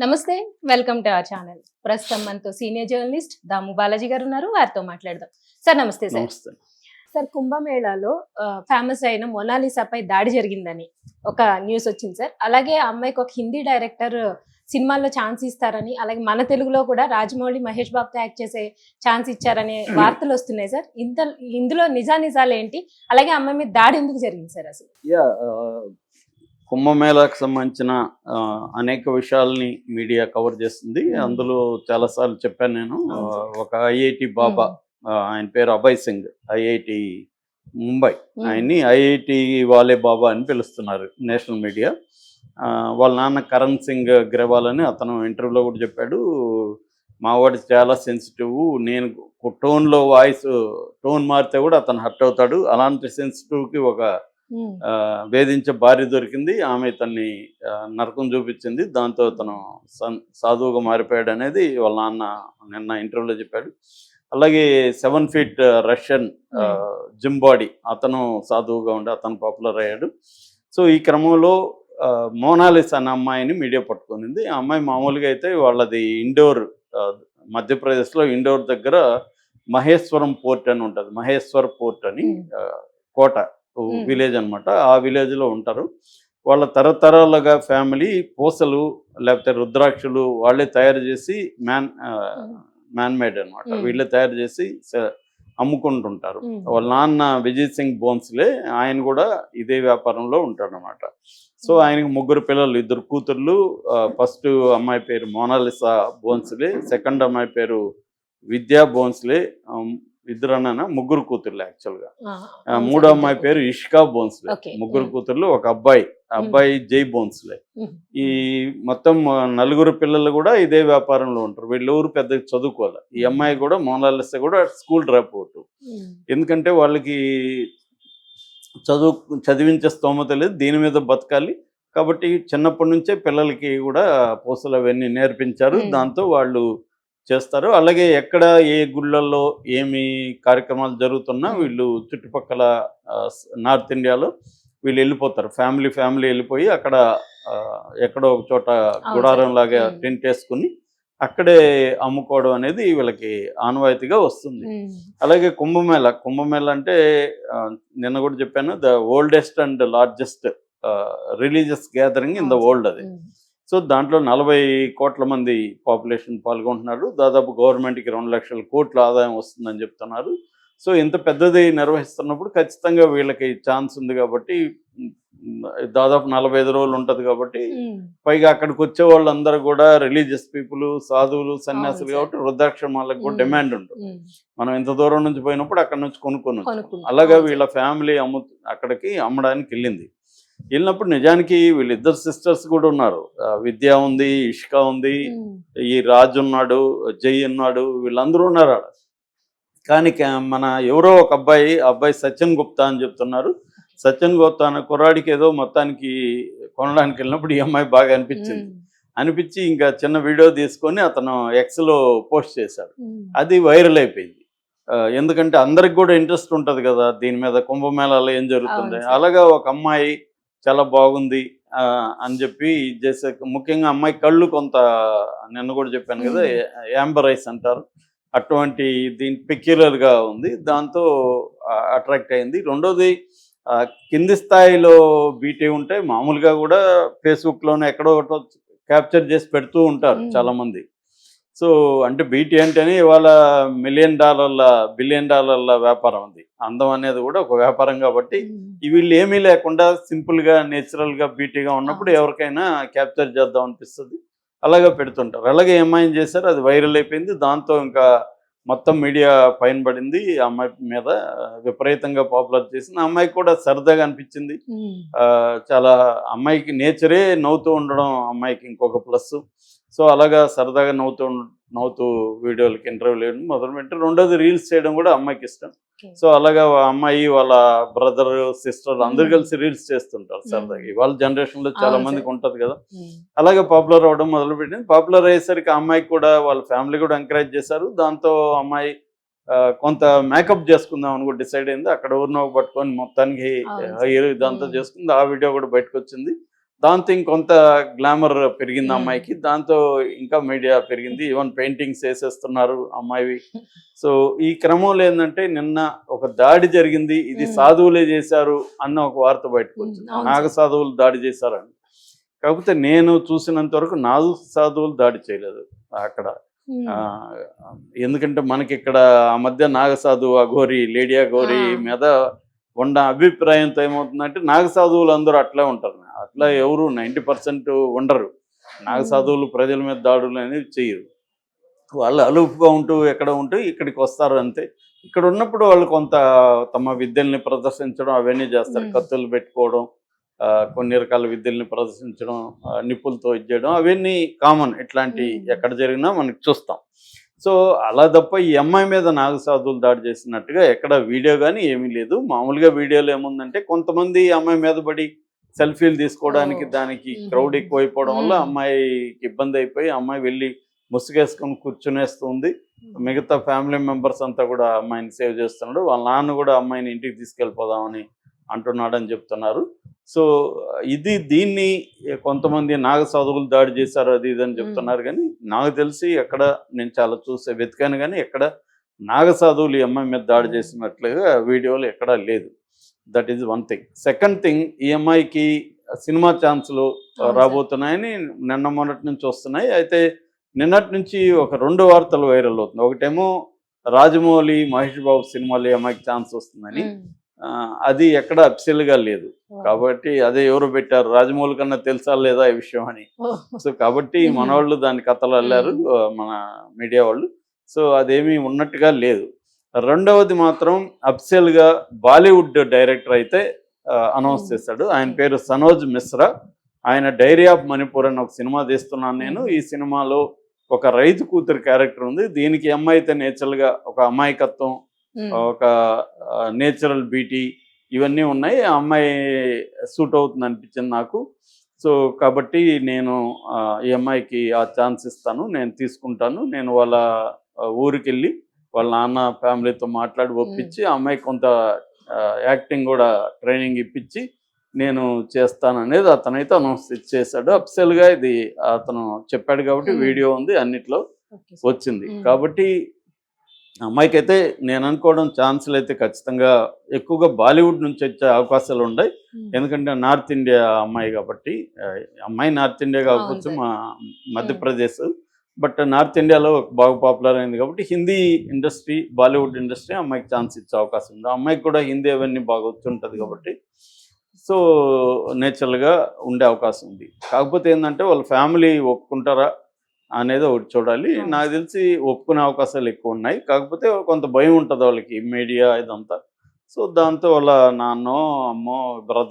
నమస్తే. Welcome to our channel. ప్రస్తుతం మనతో సీనియర్ జర్నలిస్ట్ దాము బాలాజీ గారు ఉన్నారు. వారితో మాట్లాడదాం. సార్ నమస్తే సార్. నమస్తే. సార్ కుంభమేళాలో ఫేమస్ అయిన మొనాలిసాపై దాడి జరిగిందని ఒక న్యూస్ వచ్చింది సార్. అలాగే ఆ అమ్మాయికి ఒక హిందీ డైరెక్టర్ సినిమాల్లో ఛాన్స్ ఇస్తారని, అలాగే మన తెలుగులో కూడా రాజమౌళి, మహేష్ బాబుతో యాక్ట్ చేసే ఛాన్స్ ఇచ్చారనే వార్తలు వస్తున్నాయి సార్. ఇందులో నిజానిజాలు ఏంటి? అలాగే అమ్మాయి మీద దాడి ఎందుకు జరిగింది సార్ అసలు? కుంభమేళాకు సంబంధించిన అనేక విషయాల్ని మీడియా కవర్ చేస్తుంది. అందులో చాలాసార్లు చెప్పాను నేను. ఒక ఐఐటి బాబా, ఆయన పేరు అభయ్ సింగ్, ఐఐటి ముంబై, ఆయన్ని ఐఐటి వాలే బాబా అని పిలుస్తున్నారు నేషనల్ మీడియా. వాళ్ళ నాన్న కరణ్ సింగ్ గ్రేవాల్ అని అతను ఇంటర్వ్యూలో కూడా చెప్పాడు, మావాడు చాలా సెన్సిటివ్, నేను టోన్లో టోన్ మారితే కూడా అతను హర్ట్ అవుతాడు, అలాంటి సెన్సిటివ్కి ఒక వేధించే భార్య దొరికింది, ఆమె తన్ని నరకం చూపించింది, దాంతో తను సాధువుగా మారిపోయాడు అనేది వాళ్ళ నాన్న నిన్న ఇంటర్వ్యూలో చెప్పాడు. అలాగే 7 feet రష్యన్ జిమ్ బాడీ, అతను సాధువుగా ఉండి అతను పాపులర్ అయ్యాడు. సో ఈ క్రమంలో మోనాలిసా అనే అమ్మాయిని మీడియా పట్టుకునింది. ఆ అమ్మాయి మామూలుగా అయితే వాళ్ళది ఇండోర్, మధ్యప్రదేశ్లో ఇండోర్ దగ్గర మహేశ్వరం పోర్ట్ అని ఉంటుంది, మహేశ్వర్ పోర్ట్ అని కోట విలేజ్ అనమాట. ఆ విలేజ్లో ఉంటారు. వాళ్ళ తరతరాలుగా ఫ్యామిలీ పూసలు లేకపోతే రుద్రాక్షలు వాళ్ళే తయారు చేసి మ్యాన్ మేడ్ అనమాట, వీళ్ళే తయారు చేసి అమ్ముకుంటుంటారు. వాళ్ళ నాన్న విజయ్ సింగ్ బోన్స్లే, ఆయన కూడా ఇదే వ్యాపారంలో ఉంటాడనమాట. సో ఆయనకు 3 పిల్లలు, 2 కూతుర్లు. ఫస్ట్ అమ్మాయి పేరు మోనాలిసా బోన్స్లే, సెకండ్ అమ్మాయి పేరు విద్యా బోన్స్లే, 3 కూతుర్లు యాక్చువల్గా. 3వ అమ్మాయి పేరు ఇష్కా బోన్స్లే, 3 కూతుర్లు, ఒక అబ్బాయి జై బోన్స్లే. ఈ మొత్తం 4 పిల్లలు కూడా ఇదే వ్యాపారంలో ఉంటారు. వీళ్ళెవరు పెద్దగా చదువుకోవాలి. ఈ అమ్మాయి కూడా, మోనాలిసా కూడా స్కూల్ డ్రాప్ అవుట్, ఎందుకంటే వాళ్ళకి చదివించే స్తోమత లేదు, దీని మీద బతకాలి కాబట్టి చిన్నప్పటి నుంచే పిల్లలకి కూడా పూసలు అవన్నీ నేర్పించారు, దాంతో వాళ్ళు చేస్తారు. అలాగే ఎక్కడ ఏ గుళ్ళల్లో ఏమి కార్యక్రమాలు జరుగుతున్నా వీళ్ళు చుట్టుపక్కల నార్త్ ఇండియాలో వీళ్ళు వెళ్ళిపోతారు, ఫ్యామిలీ వెళ్ళిపోయి అక్కడ ఎక్కడో ఒక చోట గుడారం లాగా టెంట్ వేసుకుని అక్కడే అమ్ముకోవడం అనేది వీళ్ళకి ఆనవాయితీగా వస్తుంది. అలాగే కుంభమేళ అంటే నిన్న కూడా చెప్పాను, the oldest and largest religious gathering in the world అది. సో దాంట్లో 40 కోట్ల మంది పాపులేషన్ పాల్గొంటున్నారు. దాదాపు గవర్నమెంట్కి 2 లక్షల కోట్ల ఆదాయం వస్తుందని చెప్తున్నారు. సో ఇంత పెద్దది నిర్వహిస్తున్నప్పుడు ఖచ్చితంగా వీళ్ళకి ఛాన్స్ ఉంది కాబట్టి, దాదాపు 45 రోజులు ఉంటుంది కాబట్టి, పైగా అక్కడికి వచ్చే వాళ్ళందరూ కూడా రిలీజియస్ పీపుల్, సాధువులు, సన్యాసులు కాబట్టి రుద్రాక్షమాలకు కూడా డిమాండ్ ఉంటుంది. మనం ఇంత దూరం నుంచి పోయినప్పుడు అక్కడ నుంచి కొనుక్కొని, అలాగా వీళ్ళ ఫ్యామిలీ అక్కడికి అమ్మడానికి వెళ్ళినప్పుడు నిజానికి వీళ్ళిద్దరు సిస్టర్స్ కూడా ఉన్నారు. విద్య ఉంది, ఇష్కా ఉంది, ఈ రాజు ఉన్నాడు, జై ఉన్నాడు, వీళ్ళందరూ ఉన్నారు ఆడ. కానీ మన ఎవరో ఒక అబ్బాయి సచిన్ గుప్తా అని చెప్తున్నారు. సచిన్ గుప్తా అనే కుర్రాడికి ఏదో మొత్తానికి కొనడానికి వెళ్ళినప్పుడు ఈ అమ్మాయి బాగా అనిపించి ఇంకా చిన్న వీడియో తీసుకొని అతను ఎక్స్లో పోస్ట్ చేశాడు. అది వైరల్ అయిపోయింది. ఎందుకంటే అందరికి కూడా ఇంట్రెస్ట్ ఉంటుంది కదా దీని మీద, కుంభమేళాలో ఏం జరుగుతుంది. అలాగా ఒక అమ్మాయి చాలా బాగుంది అని చెప్పి చేసే, ముఖ్యంగా అమ్మాయి కళ్ళు కొంత, నిన్న కూడా చెప్పాను కదా, యాంబర్ ఐస్ అంటారు, అటువంటి దీని పెక్యులర్గా ఉంది, దాంతో అట్రాక్ట్ అయింది. రెండోది, కింది స్థాయిలో బీటీ ఉంటే మామూలుగా కూడా ఫేస్బుక్లోనే ఎక్కడో ఒకటో క్యాప్చర్ చేసి పెడుతూ ఉంటారు చాలామంది. సో అంటే బీటీ అంటేనే ఇవాళ బిలియన్ డాలర్ల వ్యాపారం ఉంది. అందం అనేది కూడా ఒక వ్యాపారం కాబట్టి వీళ్ళు ఏమీ లేకుండా సింపుల్గా నేచురల్గా బీటీగా ఉన్నప్పుడు ఎవరికైనా క్యాప్చర్ చేద్దాం అనిపిస్తుంది, అలాగే పెడుతుంటారు. అలాగే ఏమైనా చేశారు, అది వైరల్ అయిపోయింది. దాంతో ఇంకా మొత్తం మీడియా పైన పడింది, ఆ అమ్మాయి మీద విపరీతంగా పాపులర్ చేసింది. ఆ అమ్మాయికి కూడా సరదాగా అనిపించింది. చాలా అమ్మాయికి నేచరే నవ్వుతూ ఉండడం అమ్మాయికి ఇంకొక ప్లస్. సో అలాగా సరదాగా నవ్వుతూ వీడియోలకి ఇంటర్వ్యూలు వేయడం మొదలుపెట్టి, రెండోది రీల్స్ చేయడం కూడా అమ్మాయికి ఇష్టం. సో అలాగా అమ్మాయి వాళ్ళ బ్రదర్, సిస్టర్ అందరు కలిసి రీల్స్ చేస్తుంటారు సరదాగా. ఇవాళ జనరేషన్లో చాలా మందికి ఉంటుంది కదా. అలాగే పాపులర్ అవ్వడం మొదలుపెట్టింది. పాపులర్ అయ్యేసరికి ఆ అమ్మాయికి కూడా వాళ్ళ ఫ్యామిలీ కూడా ఎంకరేజ్ చేశారు. దాంతో అమ్మాయి కొంత మేకప్ చేసుకుందాం అని కూడా డిసైడ్ అయింది. అక్కడ ఊరినో పట్టుకొని మొత్తానికి హెయిర్ ఇదంతా చేసుకుంది. ఆ వీడియో కూడా బయటకు వచ్చింది. దాంతో ఇంకొంత గ్లామర్ పెరిగింది మ్మ్. అమ్మాయికి, దాంతో ఇంకా మీడియా పెరిగింది, ఈవెన్ పెయింటింగ్స్ వేసేస్తున్నారు అమ్మాయివి. సో ఈ క్రమంలో ఏంటంటే నిన్న ఒక దాడి జరిగింది, ఇది మ్మ్. సాధువులే చేశారు అన్న ఒక వార్త బయటకు మ్మ్. వచ్చింది, అవును నాగ సార్. సాధువులు దాడి చేశారని. కాకపోతే నేను చూసినంత వరకు నాగ సాధువులు దాడి చేయలేదు అక్కడ. మ్మ్. ఆ, ఎందుకంటే మనకి ఇక్కడ ఆ మధ్య నాగసాధు అఘోరి, లేడీ అఘోరి ఆ. మీద ఉన్న అభిప్రాయంతో ఏమవుతుందంటే నాగసాధువులు అందరూ అట్లే ఉంటారు, అట్లా ఎవరు 90% ఉండరు. నాగసాధువులు ప్రజల మీద దాడులు అనేవి చేయరు, వాళ్ళు అలుపుగా ఉంటూ ఎక్కడ ఉంటూ ఇక్కడికి వస్తారు అంతే. ఇక్కడ ఉన్నప్పుడు వాళ్ళు కొంత తమ విద్యల్ని ప్రదర్శించడం అవన్నీ చేస్తారు, మ్మ్. కత్తులు పెట్టుకోవడం, కొన్ని రకాల విద్యల్ని ప్రదర్శించడం, నిప్పులతో ఇది చేయడం అవన్నీ కామన్, ఇట్లాంటి మ్మ్. ఎక్కడ జరిగినా మనకి చూస్తాం. సో అలా తప్ప ఈ అమ్మాయి మీద నాగసాధువులు దాడి చేసినట్టుగా ఎక్కడ వీడియో కానీ ఏమీ లేదు. మామూలుగా వీడియోలో ఏముందంటే కొంతమంది ఈ అమ్మాయి మీద పడి సెల్ఫీలు తీసుకోవడానికి ఓ. దానికి మ్మ్. క్రౌడ్ ఎక్కువైపోవడం వల్ల మ్మ్. అమ్మాయికి ఇబ్బంది అయిపోయి అమ్మాయి వెళ్ళి ముసుగేసుకొని కూర్చునేస్తుంది. మిగతా ఫ్యామిలీ మెంబర్స్ అంతా కూడా అమ్మాయిని సేవ్ చేస్తున్నాడు, వాళ్ళ నాన్న కూడా అమ్మాయిని ఇంటికి తీసుకెళ్ళిపోదామని అంటున్నాడని చెప్తున్నారు. సో దీన్ని కొంతమంది నాగ సాధువులు దాడి చేశారు అది ఇది అని మ్మ్. చెప్తున్నారు, కానీ నాకు తెలిసి ఎక్కడ నేను చాలా వెతికాను కానీ ఎక్కడ నాగ సాధువులు ఈ అమ్మాయి మీద దాడి చేసినట్లుగా వీడియోలు ఎక్కడా లేదు. That is one thing. Second thing, ఈ అమ్మాయికి సినిమా ఛాన్సులు అవును సార్. రాబోతున్నాయని నిన్న మొన్నటి నుంచి వస్తున్నాయి. అయితే నిన్నటి నుంచి ఒక 2 వార్తలు వైరల్ అవుతుంది. ఒకటేమో రాజమౌళి, మహేష్ బాబు సినిమాలో ఈ అమ్మాయికి ఛాన్స్ వస్తుందని, మ్మ్. అది ఎక్కడ అఫిషియల్గా లేదు. ఓ. కాబట్టి అదే ఎవరు పెట్టారు, రాజమౌళి కన్నా తెలుసా లేదా ఈ విషయం అని. ఓ. సో కాబట్టి మ్మ్. మనవాళ్ళు దాని కథలు అల్లారు, మ్మ్. మన మీడియా వాళ్ళు. సో అదేమీ ఉన్నట్టుగా లేదు. రెండవది మాత్రం అఫిషియల్గా బాలీవుడ్ డైరెక్టర్ అయితే అనౌన్స్ మ్మ్. చేశాడు. ఆయన పేరు సనోజ్ మిశ్రా. ఆయన డైరీ ఆఫ్ మణిపూర్ అని ఒక సినిమా తీస్తున్నాను నేను. మ్మ్. ఈ సినిమాలో ఒక రైతు కూతురు క్యారెక్టర్ ఉంది. దీనికి ఈ అమ్మాయి అయితే నేచురల్గా ఒక అమాయకత్వం, మ్మ్. ఒక నేచురల్ బ్యూటీ ఇవన్నీ ఉన్నాయి. ఆ అమ్మాయి సూట్ అవుతుంది అనిపించింది నాకు. సో కాబట్టి నేను ఈ అమ్మాయికి ఆ ఛాన్స్ ఇస్తాను, నేను తీసుకుంటాను. నేను వాళ్ళ ఊరికి వెళ్ళి వాళ్ళ నాన్న ఫ్యామిలీతో మాట్లాడి ఒప్పించి ఆ అమ్మాయికి కొంత యాక్టింగ్ కూడా ట్రైనింగ్ ఇప్పించి నేను చేస్తాను అనేది అతనైతే అనౌన్స్ చేశాడు. అఫిషియల్గా ఇది అతను చెప్పాడు కాబట్టి మ్మ్. వీడియో ఉంది, అన్నిట్లో ఓకే సార్. వచ్చింది. మ్మ్. కాబట్టి అమ్మాయికి అయితే నేను అనుకోవడం ఛాన్సులు అయితే ఖచ్చితంగా ఎక్కువగా బాలీవుడ్ నుంచి వచ్చే అవకాశాలు ఉన్నాయి. మ్మ్. ఎందుకంటే నార్త్ ఇండియా అమ్మాయి కాబట్టి, అమ్మాయి నార్త్ ఇండియా అవును కాకపోవచ్చు సార్. మా మధ్యప్రదేశ్, బట్ నార్త్ ఇండియాలో బాగా పాపులర్ అయింది కాబట్టి హిందీ ఇండస్ట్రీ, బాలీవుడ్ ఇండస్ట్రీ అమ్మాయికి ఛాన్స్ ఇచ్చే అవకాశం ఉంది. ఆ అమ్మాయికి కూడా హిందీ అవన్నీ బాగా వచ్చి ఉంటుంది కాబట్టి సో నేచురల్గా ఉండే అవకాశం ఉంది. కాకపోతే ఏంటంటే వాళ్ళ ఫ్యామిలీ ఒప్పుకుంటారా అనేది ఒకటి చూడాలి. అవును నాకు సార్. తెలిసి ఒప్పుకునే అవకాశాలు ఎక్కువ ఉన్నాయి. కాకపోతే కొంత భయం ఉంటుంది వాళ్ళకి, మీడియా ఇదంతా. సో దాంతో వాళ్ళ నాన్నో, అమ్మో, బ్రదర్